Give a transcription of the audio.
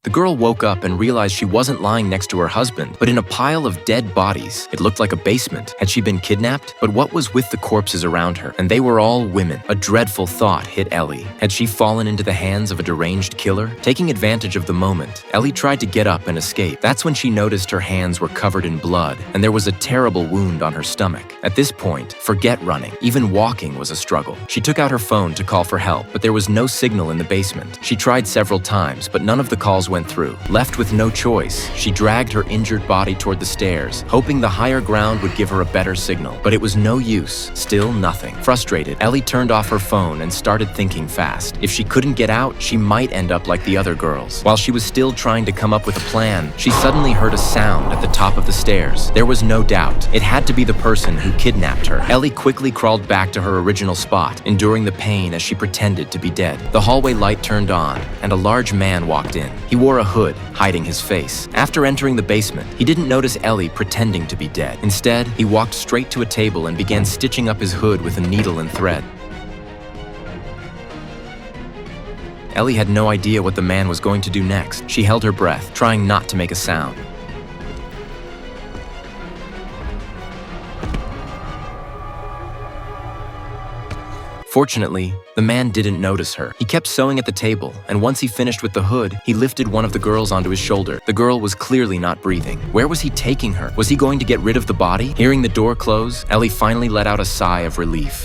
The girl woke up and realized she wasn't lying next to her husband, but in a pile of dead bodies. It looked like a basement. Had she been kidnapped? But what was with the corpses around her? And they were all women. A dreadful thought hit Ellie. Had she fallen into the hands of a deranged killer? Taking advantage of the moment, Ellie tried to get up and escape. That's when she noticed her hands were covered in blood, and there was a terrible wound on her stomach. At this point, forget running. Even walking was a struggle. She took out her phone to call for help, but there was no signal in the basement. She tried several times, but none of the calls went through. Left with no choice, she dragged her injured body toward the stairs, hoping the higher ground would give her a better signal. But it was no use. Still nothing. Frustrated, Ellie turned off her phone and started thinking fast. If she couldn't get out, she might end up like the other girls. While she was still trying to come up with a plan, she suddenly heard a sound at the top of the stairs. There was no doubt. It had to be the person who kidnapped her. Ellie quickly crawled back to her original spot, enduring the pain as she pretended to be dead. The hallway light turned on, and a large man walked in. He wore a hood, hiding his face. After entering the basement, he didn't notice Ellie pretending to be dead. Instead, he walked straight to a table and began stitching up his hood with a needle and thread. Ellie had no idea what the man was going to do next. She held her breath, trying not to make a sound. Fortunately, the man didn't notice her. He kept sewing at the table, and once he finished with the hood, he lifted one of the girls onto his shoulder. The girl was clearly not breathing. Where was he taking her? Was he going to get rid of the body? Hearing the door close, Ellie finally let out a sigh of relief.